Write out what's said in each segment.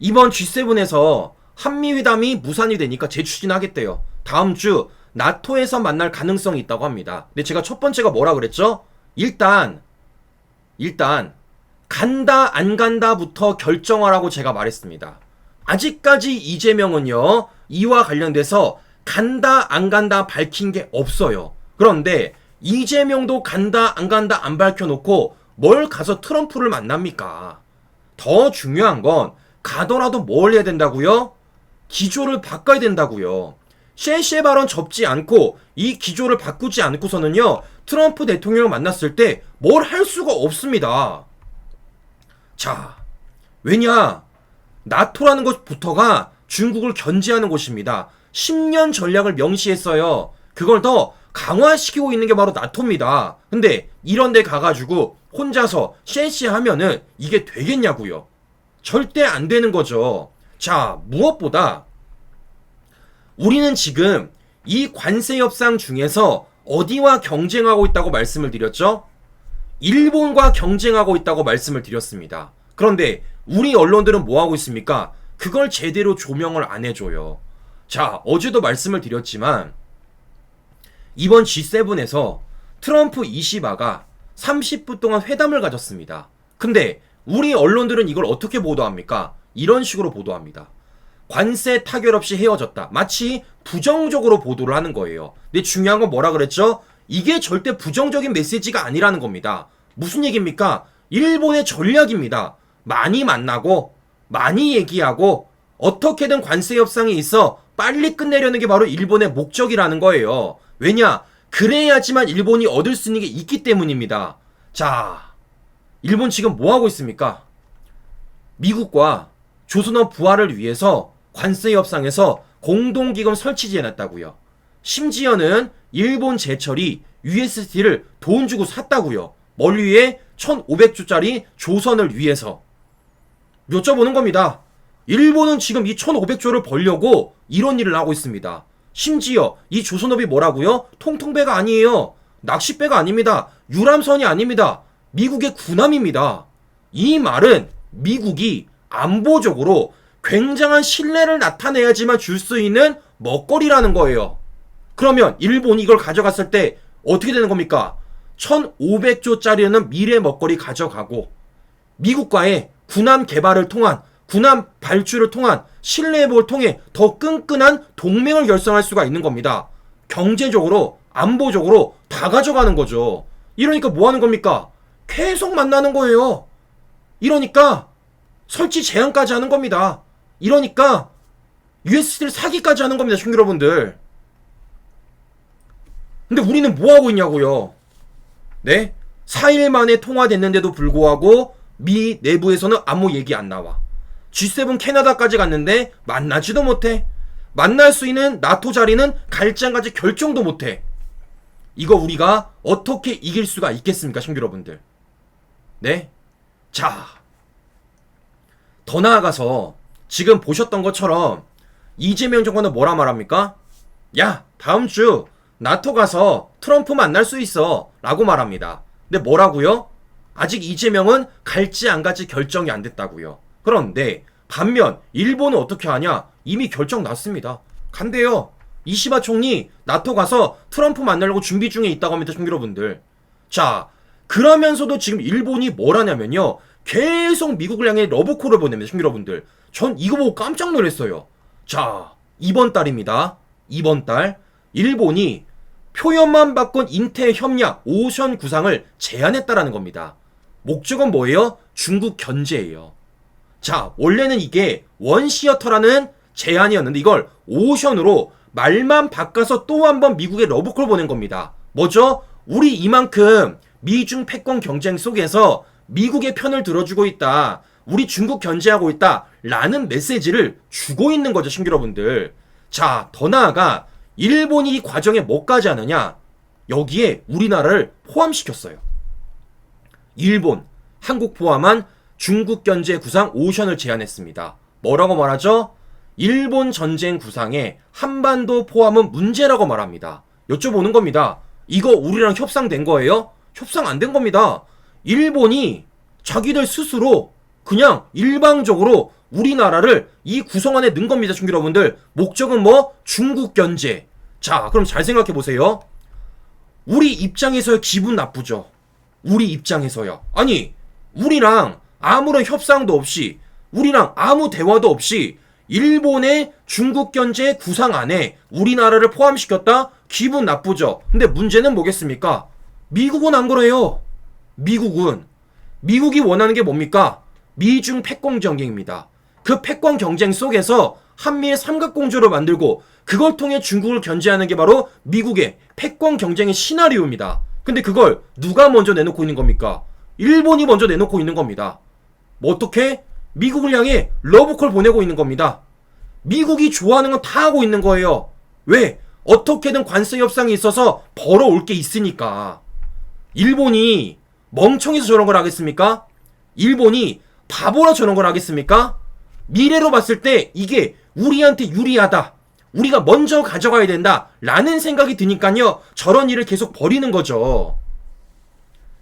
이번 G7에서 한미회담이 무산이 되니까 재추진하겠대요. 다음 주 나토에서 만날 가능성이 있다고 합니다. 근데 제가 첫 번째가 뭐라 그랬죠? 일단 간다 안 간다부터 결정하라고 제가 말했습니다. 아직까지 이재명은요, 이와 관련돼서 간다 안 간다 밝힌 게 없어요. 그런데 이재명도 간다 안 간다 안 밝혀놓고 뭘 가서 트럼프를 만납니까? 더 중요한 건 가더라도 뭘 해야 된다고요? 기조를 바꿔야 된다고요. 셰셰 발언 접지 않고 이 기조를 바꾸지 않고서는요, 트럼프 대통령을 만났을 때 뭘 할 수가 없습니다. 자, 왜냐? 나토라는 것부터가 중국을 견제하는 곳입니다. 10년 전략을 명시했어요. 그걸 더 강화시키고 있는 게 바로 나토입니다. 근데 이런 데 가가지고 혼자서 셰시하면은 이게 되겠냐고요. 절대 안 되는 거죠. 자, 무엇보다 우리는 지금 이 관세 협상 중에서 어디와 경쟁하고 있다고 말씀을 드렸죠? 일본과 경쟁하고 있다고 말씀을 드렸습니다. 그런데 우리 언론들은 뭐 하고 있습니까? 그걸 제대로 조명을 안 해줘요. 자, 어제도 말씀을 드렸지만 이번 G7에서 트럼프 이시바가 30분 동안 회담을 가졌습니다. 근데 우리 언론들은 이걸 어떻게 보도합니까? 이런 식으로 보도합니다. 관세 타결 없이 헤어졌다. 마치 부정적으로 보도를 하는 거예요. 근데 중요한 건 뭐라 그랬죠? 이게 절대 부정적인 메시지가 아니라는 겁니다. 무슨 얘기입니까? 일본의 전략입니다. 많이 만나고 많이 얘기하고 어떻게든 관세 협상이 있어 빨리 끝내려는 게 바로 일본의 목적이라는 거예요. 왜냐? 그래야지만 일본이 얻을 수 있는 게 있기 때문입니다. 자, 일본 지금 뭐 하고 있습니까? 미국과 조선업 부활을 위해서 관세 협상에서 공동기금 설치지 해놨다고요. 심지어는 일본 제철이 USD를 돈 주고 샀다고요. 뭘 위해? 1500조짜리 조선을 위해서. 여쭤보는 겁니다. 일본은 지금 이 1500조를 벌려고 이런 일을 하고 있습니다. 심지어 이 조선업이 뭐라고요? 통통배가 아니에요. 낚싯배가 아닙니다. 유람선이 아닙니다. 미국의 군함입니다. 이 말은 미국이 안보적으로 굉장한 신뢰를 나타내야지만 줄 수 있는 먹거리라는 거예요. 그러면 일본이 이걸 가져갔을 때 어떻게 되는 겁니까? 1500조짜리는 미래 먹거리 가져가고 미국과의 군함 개발을 통한 군함 발주를 통한 신뢰회복을 통해 더 끈끈한 동맹을 결성할 수가 있는 겁니다. 경제적으로 안보적으로 다 가져가는 거죠. 이러니까 뭐 하는 겁니까? 계속 만나는 거예요. 이러니까 설치 제한까지 하는 겁니다. 이러니까 USD를 사기까지 하는 겁니다, 시청자 여러분들. 근데 우리는 뭐 하고 있냐고요? 네? 4일 만에 통화됐는데도 불구하고 미 내부에서는 아무 얘기 안 나와. G7 캐나다까지 갔는데 만나지도 못해. 만날 수 있는 나토 자리는 갈지 안 갈지 결정도 못해. 이거 우리가 어떻게 이길 수가 있겠습니까, 시청자 여러분들? 네? 자, 더 나아가서 지금 보셨던 것처럼 이재명 정권은 뭐라 말합니까? 야, 다음 주 나토 가서 트럼프 만날 수 있어 라고 말합니다. 근데 뭐라고요? 아직 이재명은 갈지 안 갈지 결정이 안 됐다고요. 그런데 반면 일본은 어떻게 하냐? 이미 결정 났습니다. 간대요. 이시바 총리 나토 가서 트럼프 만나려고 준비 중에 있다고 합니다, 여러분들. 자, 그러면서도 지금 일본이 뭘 하냐면요, 계속 미국을 향해 러브콜을 보냅니다, 여러분들. 전 이거 보고 깜짝 놀랐어요. 자, 이번 달입니다. 이번 달 일본이 표현만 바꾼 인태 협약 오션 구상을 제안했다라는 겁니다. 목적은 뭐예요? 중국 견제예요. 자, 원래는 이게 원시어터라는 제안이었는데 이걸 오션으로 말만 바꿔서 또 한 번 미국에 러브콜 보낸 겁니다. 뭐죠? 우리 이만큼 미중 패권 경쟁 속에서 미국의 편을 들어주고 있다. 우리 중국 견제하고 있다. 라는 메시지를 주고 있는 거죠, 여러분들. 자, 더 나아가 일본이 이 과정에 뭐까지 하느냐? 여기에 우리나라를 포함시켰어요. 일본, 한국 포함한 중국 견제 구상 오션을 제안했습니다. 뭐라고 말하죠? 일본 전쟁 구상에 한반도 포함은 문제라고 말합니다. 여쭤보는 겁니다. 이거 우리랑 협상된 거예요? 협상 안 된 겁니다. 일본이 자기들 스스로 그냥 일방적으로 우리나라를 이 구성 안에 넣은 겁니다, 청취자 여러분들. 목적은 뭐? 중국 견제. 자, 그럼 잘 생각해 보세요. 우리 입장에서 기분 나쁘죠. 우리 입장에서요. 아니, 우리랑 아무런 협상도 없이, 우리랑 아무 대화도 없이 일본의 중국 견제 구상 안에 우리나라를 포함시켰다? 기분 나쁘죠. 근데 문제는 뭐겠습니까? 미국은 안 그래요. 미국이 원하는 게 뭡니까? 미중 패권 경쟁입니다. 그 패권 경쟁 속에서 한미의 삼각공조를 만들고 그걸 통해 중국을 견제하는 게 바로 미국의 패권 경쟁의 시나리오입니다. 근데 그걸 누가 먼저 내놓고 있는 겁니까? 일본이 먼저 내놓고 있는 겁니다. 뭐 어떻게? 미국을 향해 러브콜 보내고 있는 겁니다. 미국이 좋아하는 건 다 하고 있는 거예요. 왜? 어떻게든 관세 협상이 있어서 벌어올 게 있으니까. 일본이 멍청해서 저런 걸 하겠습니까? 일본이 바보라 저런 걸 하겠습니까? 미래로 봤을 때 이게 우리한테 유리하다, 우리가 먼저 가져가야 된다 라는 생각이 드니까요, 저런 일을 계속 벌이는 거죠.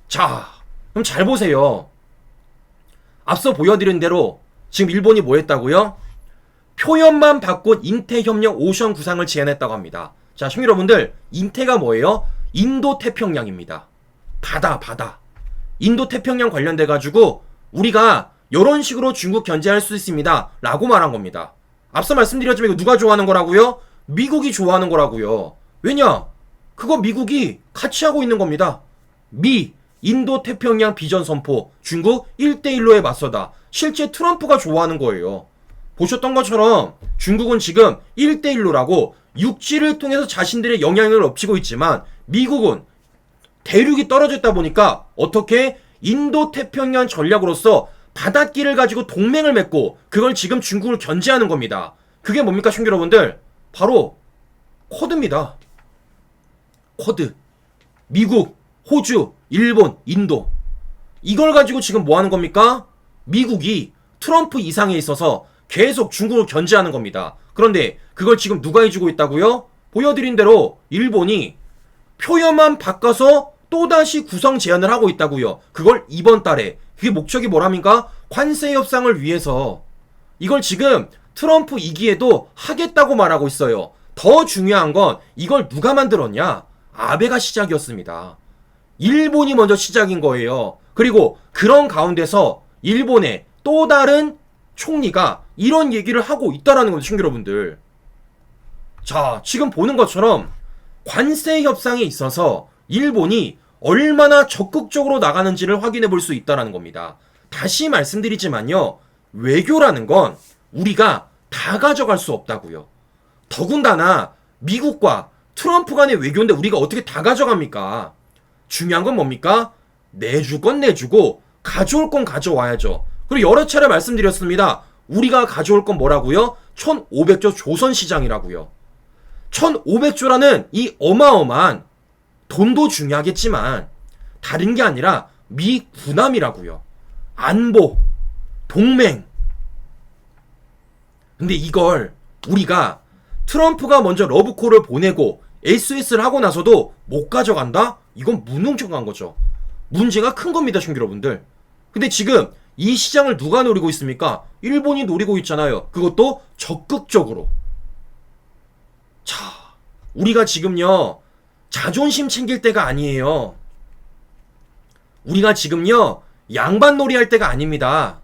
자, 그럼 잘 보세요. 앞서 보여드린 대로 지금 일본이 뭐 했다고요? 표현만 바꾼 인태협력 오션 구상을 제안했다고 합니다. 자, 시민 여러분들, 인태가 뭐예요? 인도태평양입니다. 바다. 인도태평양 관련돼가지고 우리가 이런 식으로 중국 견제할 수 있습니다 라고 말한 겁니다. 앞서 말씀드렸지만 이거 누가 좋아하는 거라고요? 미국이 좋아하는 거라고요. 왜냐? 그거 미국이 같이 하고 있는 겁니다. 인도태평양 비전 선포, 중국 1대1로에 맞서다. 실제 트럼프가 좋아하는 거예요. 보셨던 것처럼 중국은 지금 1대1로라고 육지를 통해서 자신들의 영향력을 엎치고 있지만 미국은 대륙이 떨어졌다 보니까 어떻게 인도태평양 전략으로서 바닷길을 가지고 동맹을 맺고 그걸 지금 중국을 견제하는 겁니다. 그게 뭡니까, 청취자 여러분들? 바로 쿼드입니다. 쿼드. 미국, 호주, 일본, 인도. 이걸 가지고 지금 뭐 하는 겁니까? 미국이 트럼프 이상에 있어서 계속 중국을 견제하는 겁니다. 그런데 그걸 지금 누가 해주고 있다고요? 보여드린 대로 일본이 표현만 바꿔서 또다시 구성 제안을 하고 있다고요. 그걸 이번 달에. 그게 목적이 뭐랍니까? 관세 협상을 위해서. 이걸 지금 트럼프 2기에도 하겠다고 말하고 있어요. 더 중요한 건 이걸 누가 만들었냐? 아베가 시작이었습니다. 일본이 먼저 시작인 거예요. 그리고 그런 가운데서 일본의 또 다른 총리가 이런 얘기를 하고 있다라는 거죠, 친구 여러분들. 자, 지금 보는 것처럼 관세 협상에 있어서 일본이 얼마나 적극적으로 나가는지를 확인해 볼 수 있다는 겁니다. 다시 말씀드리지만요, 외교라는 건 우리가 다 가져갈 수 없다고요. 더군다나 미국과 트럼프 간의 외교인데 우리가 어떻게 다 가져갑니까? 중요한 건 뭡니까? 내줄 건 내주고 가져올 건 가져와야죠. 그리고 여러 차례 말씀드렸습니다. 우리가 가져올 건 뭐라고요? 1500조 조선시장이라고요. 1500조라는 이 어마어마한 돈도 중요하겠지만 다른 게 아니라 미군함이라고요. 안보, 동맹. 근데 이걸 우리가 트럼프가 먼저 러브콜을 보내고 SOS를 하고 나서도 못 가져간다? 이건 무능청한 거죠. 문제가 큰 겁니다, 친구 여러분들. 근데 지금 이 시장을 누가 노리고 있습니까? 일본이 노리고 있잖아요. 그것도 적극적으로. 자, 우리가 지금요, 자존심 챙길 때가 아니에요. 우리가 지금요, 양반놀이 할 때가 아닙니다.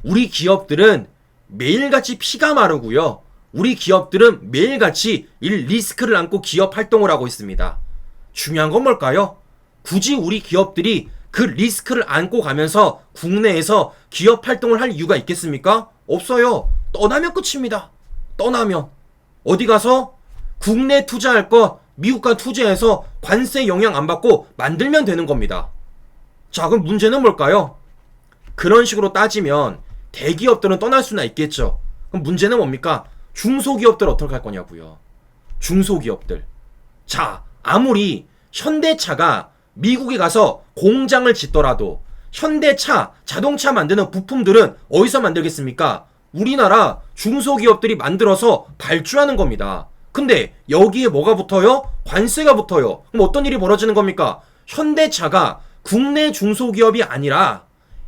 우리 기업들은 매일같이 피가 마르고요. 우리 기업들은 매일같이 리스크를 안고 기업 활동을 하고 있습니다. 중요한 건 뭘까요? 굳이 우리 기업들이 그 리스크를 안고 가면서 국내에서 기업 활동을 할 이유가 있겠습니까? 없어요. 떠나면 끝입니다. 떠나면. 어디 가서 국내 투자할 거 미국과 투자해서 관세 영향 안 받고 만들면 되는 겁니다. 자, 그럼 문제는 뭘까요? 그런 식으로 따지면 대기업들은 떠날 수나 있겠죠. 그럼 문제는 뭡니까? 중소기업들 어떻게 할 거냐고요. 중소기업들. 자, 아무리 현대차가 미국에 가서 공장을 짓더라도 현대차, 자동차 만드는 부품들은 어디서 만들겠습니까? 우리나라 중소기업들이 만들어서 발주하는 겁니다. 근데 여기에 뭐가 붙어요? 관세가 붙어요. 그럼 어떤 일이 벌어지는 겁니까? 현대차가 국내 중소기업이 아니라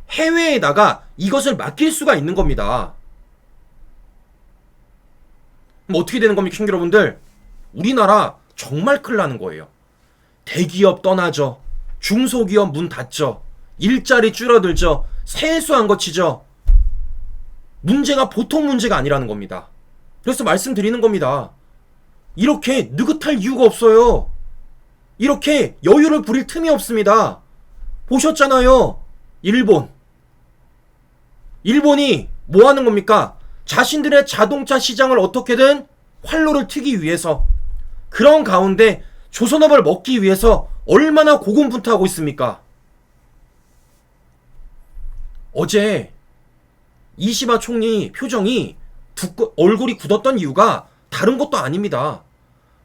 해외에다가 이것을 맡길 수가 있는 겁니다. 그럼 어떻게 되는 겁니까, 형제 여러분들? 우리나라 정말 큰일 나는 거예요. 대기업 떠나죠. 중소기업 문 닫죠. 일자리 줄어들죠. 세수한 거 치죠. 문제가 보통 문제가 아니라는 겁니다. 그래서 말씀드리는 겁니다. 이렇게 느긋할 이유가 없어요. 이렇게 여유를 부릴 틈이 없습니다. 보셨잖아요. 일본이 뭐 하는 겁니까? 자신들의 자동차 시장을 어떻게든 활로를 트기 위해서, 그런 가운데 조선업을 먹기 위해서 얼마나 고군분투하고 있습니까? 어제 이시바 총리 표정이 얼굴이 굳었던 이유가 다른 것도 아닙니다.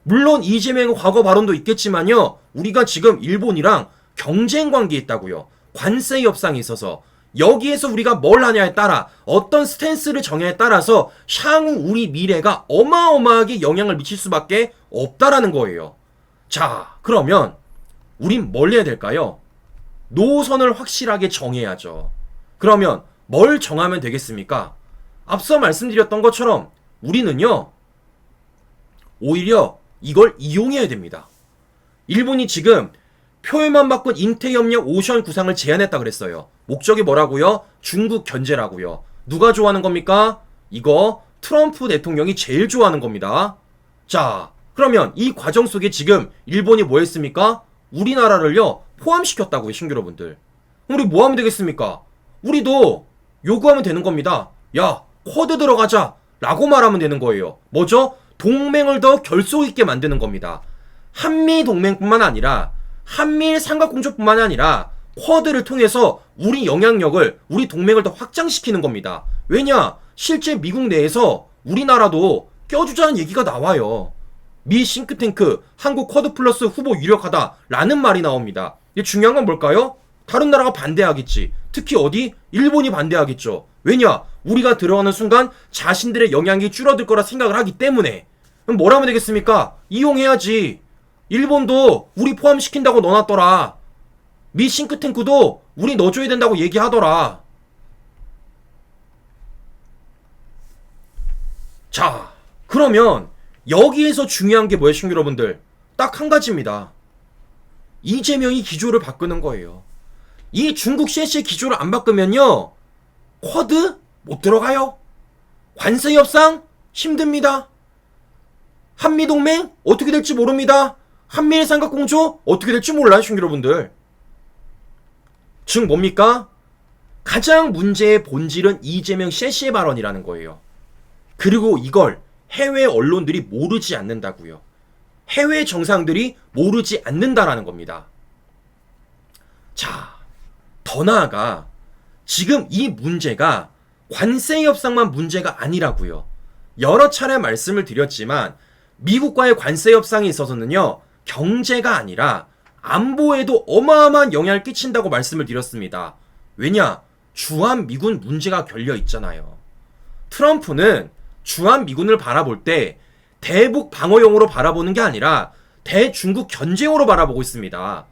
물론 이재명의 과거 발언도 있겠지만요, 우리가 지금 일본이랑 경쟁 관계에 있다고요. 관세 협상이 있어서 여기에서 우리가 뭘 하냐에 따라, 어떤 스탠스를 정해에 따라서 향후 우리 미래가 어마어마하게 영향을 미칠 수밖에 없다라는 거예요. 자, 그러면 우린 뭘 해야 될까요? 노선을 확실하게 정해야죠. 그러면 뭘 정하면 되겠습니까? 앞서 말씀드렸던 것처럼 우리는요, 오히려 이걸 이용해야 됩니다. 일본이 지금 표현만 바꾼 인태협력 오션 구상을 제안했다 그랬어요. 목적이 뭐라고요? 중국 견제라고요. 누가 좋아하는 겁니까? 이거 트럼프 대통령이 제일 좋아하는 겁니다. 자, 그러면 이 과정 속에 지금 일본이 뭐 했습니까? 우리나라를요 포함시켰다고요, 신규 여러분들. 우리 뭐 하면 되겠습니까? 우리도 요구하면 되는 겁니다. 야, 쿼드 들어가자 라고 말하면 되는 거예요. 뭐죠? 동맹을 더 결속 있게 만드는 겁니다. 한미 동맹뿐만 아니라 한미일 삼각공조뿐만 아니라 쿼드를 통해서 우리 영향력을, 우리 동맹을 더 확장시키는 겁니다. 왜냐? 실제 미국 내에서 우리나라도 껴주자는 얘기가 나와요. 미 싱크탱크 한국 쿼드 플러스 후보 유력하다 라는 말이 나옵니다. 이게 중요한 건 뭘까요? 다른 나라가 반대하겠지. 특히 어디? 일본이 반대하겠죠. 왜냐? 우리가 들어가는 순간 자신들의 영향이 줄어들 거라 생각을 하기 때문에. 그럼 뭘 하면 되겠습니까? 이용해야지. 일본도 우리 포함시킨다고 넣어놨더라. 미 싱크탱크도 우리 넣어줘야 된다고 얘기하더라. 자, 그러면 여기에서 중요한 게 뭐예요, 친구 여러분들? 딱 한 가지입니다. 이재명이 기조를 바꾸는 거예요. 이 중국 CC의 기조를 안 바꾸면요, 쿼드 못 들어가요. 관세 협상 힘듭니다. 한미동맹 어떻게 될지 모릅니다. 한미일 삼각공조 어떻게 될지 몰라요, 친구 여러분들. 즉 뭡니까? 가장 문제의 본질은 이재명 CC의 발언이라는 거예요. 그리고 이걸 해외 언론들이 모르지 않는다고요. 해외 정상들이 모르지 않는다라는 겁니다. 자, 더 나아가 지금 이 문제가 관세 협상만 문제가 아니라고요. 여러 차례 말씀을 드렸지만 미국과의 관세 협상에 있어서는요, 경제가 아니라 안보에도 어마어마한 영향을 끼친다고 말씀을 드렸습니다. 왜냐? 주한미군 문제가 결려 있잖아요. 트럼프는 주한미군을 바라볼 때 대북 방어용으로 바라보는 게 아니라 대중국 견제용으로 바라보고 있습니다.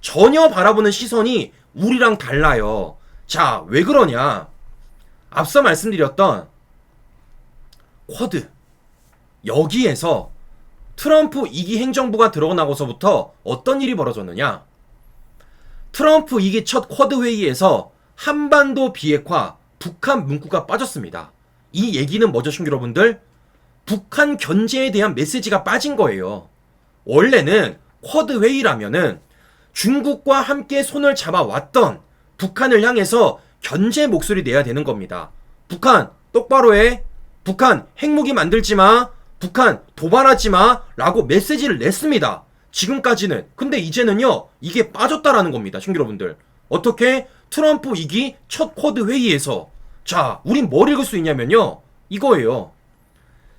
전혀 바라보는 시선이 우리랑 달라요. 자, 왜 그러냐? 앞서 말씀드렸던 쿼드, 여기에서 트럼프 2기 행정부가 들어나고서부터 어떤 일이 벌어졌느냐? 트럼프 2기 첫 쿼드 회의에서 한반도 비핵화, 북한 문구가 빠졌습니다. 이 얘기는 뭐죠, 친구 여러분들? 북한 견제에 대한 메시지가 빠진 거예요. 원래는 쿼드 회의라면은 중국과 함께 손을 잡아왔던 북한을 향해서 견제 목소리 내야 되는 겁니다. 북한 똑바로 해. 북한 핵무기 만들지 마. 북한 도발하지 마. 라고 메시지를 냈습니다. 지금까지는. 근데 이제는요, 이게 빠졌다라는 겁니다, 친구 여러분들. 어떻게? 트럼프 2기 첫 쿼드 회의에서. 자, 우린 뭘 읽을 수 있냐면요, 이거예요.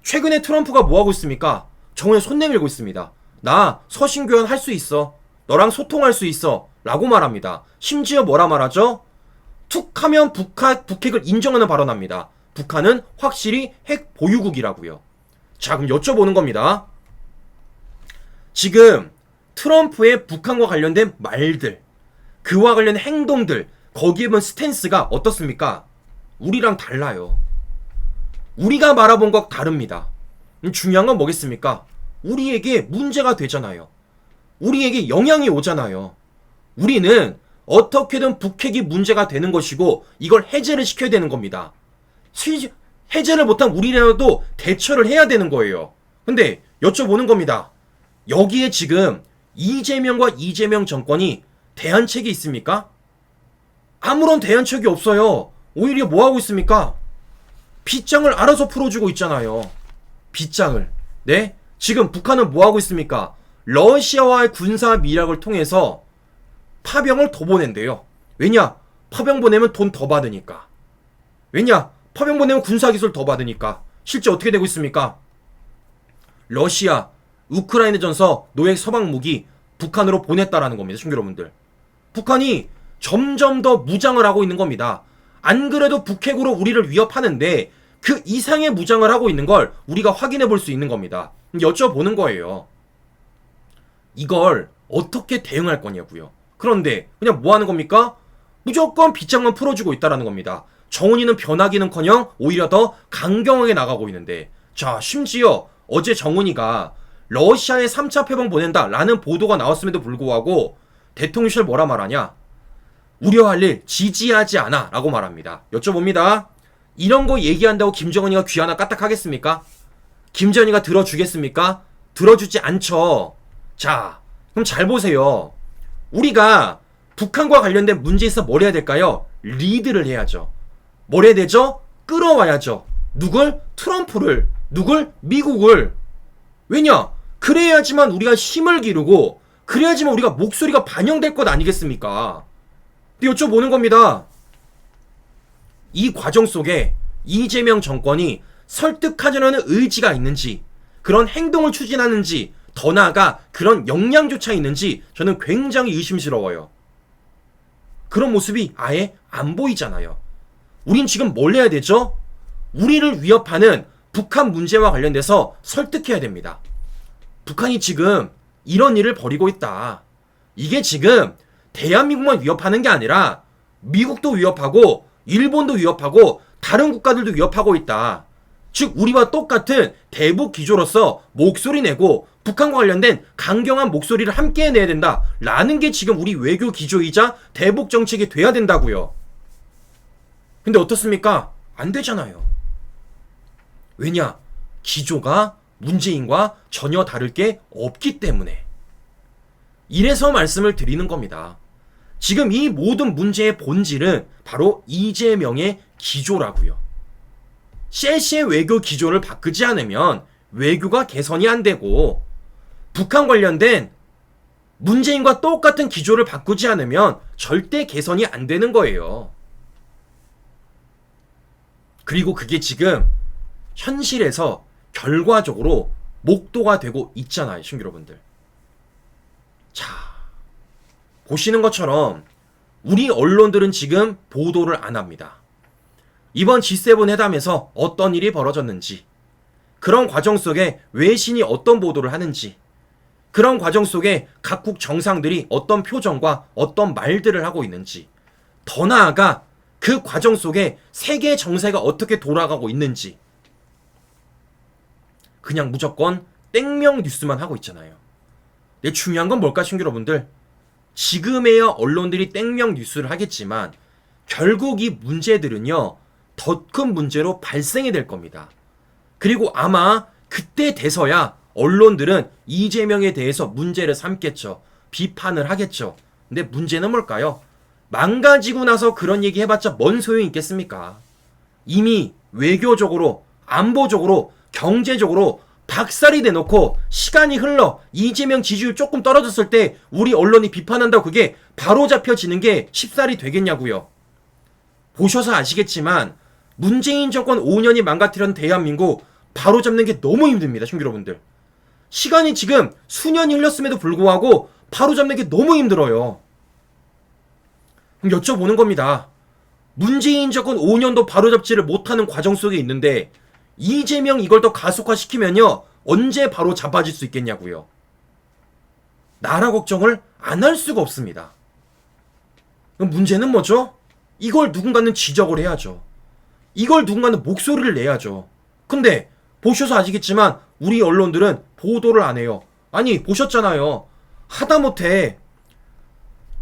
최근에 트럼프가 뭐하고 있습니까? 정원에 손 내밀고 있습니다. 나 서신교환 할 수 있어. 너랑 소통할 수 있어. 라고 말합니다. 심지어 뭐라 말하죠? 툭 하면 북핵을 인정하는 발언합니다. 북한은 확실히 핵 보유국이라고요. 자, 그럼 여쭤보는 겁니다. 지금 트럼프의 북한과 관련된 말들, 그와 관련된 행동들, 거기에 본 스탠스가 어떻습니까? 우리랑 달라요. 우리가 말아본 것 다릅니다. 중요한 건 뭐겠습니까? 우리에게 문제가 되잖아요. 우리에게 영향이 오잖아요. 우리는 어떻게든 북핵이 문제가 되는 것이고 이걸 해제를 시켜야 되는 겁니다. 해제를 못한 우리라도 대처를 해야 되는 거예요. 근데 여쭤보는 겁니다. 여기에 지금 이재명과 이재명 정권이 대안책이 있습니까? 아무런 대안책이 없어요. 오히려 뭐 하고 있습니까? 빗장을 알아서 풀어주고 있잖아요. 빗장을. 네? 지금 북한은 뭐 하고 있습니까? 러시아와의 군사 미락을 통해서 파병을 더 보낸대요. 왜냐? 파병 보내면 돈 더 받으니까. 왜냐? 파병 보내면 군사기술 더 받으니까. 실제 어떻게 되고 있습니까? 러시아, 우크라이나 전서, 노획 서방 무기 북한으로 보냈다라는 겁니다. 충 여러분들. 북한이 점점 더 무장을 하고 있는 겁니다. 안 그래도 북핵으로 우리를 위협하는데 그 이상의 무장을 하고 있는 걸 우리가 확인해 볼 수 있는 겁니다. 여쭤보는 거예요. 이걸 어떻게 대응할 거냐고요. 그런데 그냥 뭐 하는 겁니까? 무조건 빗장만 풀어주고 있다라는 겁니다. 정은이는 변하기는커녕 오히려 더 강경하게 나가고 있는데, 자, 심지어 어제 정은이가 러시아에 3차 패방 보낸다라는 보도가 나왔음에도 불구하고 대통령실 뭐라 말하냐? 우려할 일 지지하지 않아 라고 말합니다. 여쭤봅니다. 이런 거 얘기한다고 김정은이가 귀 하나 까딱하겠습니까? 김정은이가 들어주겠습니까? 들어주지 않죠. 자, 그럼 잘 보세요. 우리가 북한과 관련된 문제에 있어 뭘 해야 될까요? 리드를 해야죠. 뭘 해야 되죠? 끌어와야죠. 누굴? 트럼프를. 누굴? 미국을. 왜냐? 그래야지만 우리가 힘을 기르고 그래야지만 우리가 목소리가 반영될 것 아니겠습니까? 근데 여쭤보는 겁니다. 이 과정 속에 이재명 정권이 설득하려는 의지가 있는지, 그런 행동을 추진하는지, 더 나아가 그런 역량조차 있는지 저는 굉장히 의심스러워요. 그런 모습이 아예 안 보이잖아요. 우린 지금 뭘 해야 되죠? 우리를 위협하는 북한 문제와 관련돼서 설득해야 됩니다. 북한이 지금 이런 일을 벌이고 있다. 이게 지금 대한민국만 위협하는 게 아니라 미국도 위협하고 일본도 위협하고 다른 국가들도 위협하고 있다. 즉 우리와 똑같은 대북 기조로서 목소리 내고 북한과 관련된 강경한 목소리를 함께 내야 된다 라는 게 지금 우리 외교 기조이자 대북 정책이 돼야 된다고요. 근데 어떻습니까? 안 되잖아요. 왜냐? 기조가 문재인과 전혀 다를 게 없기 때문에. 이래서 말씀을 드리는 겁니다. 지금 이 모든 문제의 본질은 바로 이재명의 기조라고요. 셀시의 외교 기조를 바꾸지 않으면 외교가 개선이 안 되고, 북한 관련된 문재인과 똑같은 기조를 바꾸지 않으면 절대 개선이 안 되는 거예요. 그리고 그게 지금 현실에서 결과적으로 목도가 되고 있잖아요, 친구 여러분들. 자, 보시는 것처럼 우리 언론들은 지금 보도를 안 합니다. 이번 G7 회담에서 어떤 일이 벌어졌는지, 그런 과정 속에 외신이 어떤 보도를 하는지, 그런 과정 속에 각국 정상들이 어떤 표정과 어떤 말들을 하고 있는지, 더 나아가 그 과정 속에 세계 정세가 어떻게 돌아가고 있는지, 그냥 무조건 땡명 뉴스만 하고 있잖아요. 근데 중요한 건 뭘까, 친구 여러분들? 지금에야 언론들이 땡명 뉴스를 하겠지만 결국 이 문제들은요, 더 큰 문제로 발생이 될 겁니다. 그리고 아마 그때 돼서야 언론들은 이재명에 대해서 문제를 삼겠죠. 비판을 하겠죠. 근데 문제는 뭘까요? 망가지고 나서 그런 얘기 해봤자 뭔 소용이 있겠습니까? 이미 외교적으로, 안보적으로, 경제적으로 박살이 내놓고 시간이 흘러 이재명 지지율 조금 떨어졌을 때 우리 언론이 비판한다고 그게 바로 잡혀지는 게 쉽사리 되겠냐고요. 보셔서 아시겠지만 문재인 정권 5년이 망가뜨린 대한민국 바로 잡는 게 너무 힘듭니다, 친구 여러분들. 시간이 지금 수년이 흘렀음에도 불구하고 바로 잡는 게 너무 힘들어요. 그럼 여쭤보는 겁니다. 문재인 정권 5년도 바로 잡지를 못하는 과정 속에 있는데 이재명 이걸 더 가속화시키면요, 언제 바로 잡아질 수 있겠냐고요. 나라 걱정을 안 할 수가 없습니다. 그럼 문제는 뭐죠? 이걸 누군가는 지적을 해야죠. 이걸 누군가는 목소리를 내야죠. 근데 보셔서 아시겠지만 우리 언론들은 보도를 안 해요. 아니, 보셨잖아요. 하다못해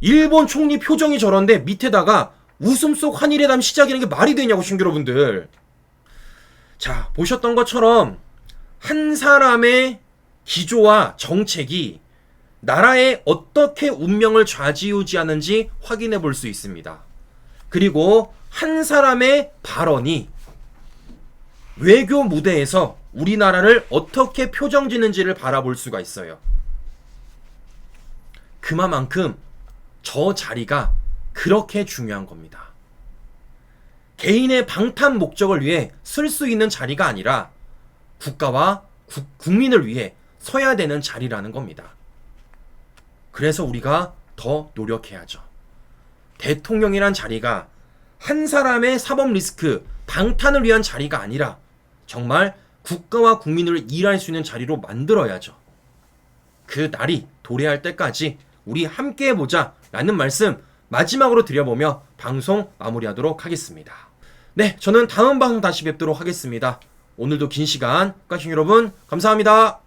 일본 총리 표정이 저런데 밑에다가 웃음 속 한일회담 시작이라는 게 말이 되냐고, 신규 여러분들. 자, 보셨던 것처럼 한 사람의 기조와 정책이 나라의 어떻게 운명을 좌지우지하는지 확인해 볼 수 있습니다. 그리고 한 사람의 발언이 외교 무대에서 우리나라를 어떻게 표정지는지를 바라볼 수가 있어요. 그만큼 저 자리가 그렇게 중요한 겁니다. 개인의 방탄 목적을 위해 쓸 수 있는 자리가 아니라 국가와 국민을 위해 서야 되는 자리라는 겁니다. 그래서 우리가 더 노력해야죠. 대통령이란 자리가 한 사람의 사법 리스크, 방탄을 위한 자리가 아니라 정말 국가와 국민을 일할 수 있는 자리로 만들어야죠. 그 날이 도래할 때까지 우리 함께 해보자 라는 말씀 마지막으로 드려보며 방송 마무리하도록 하겠습니다. 네, 저는 다음 방송 다시 뵙도록 하겠습니다. 오늘도 긴 시간, 까신 여러분 감사합니다.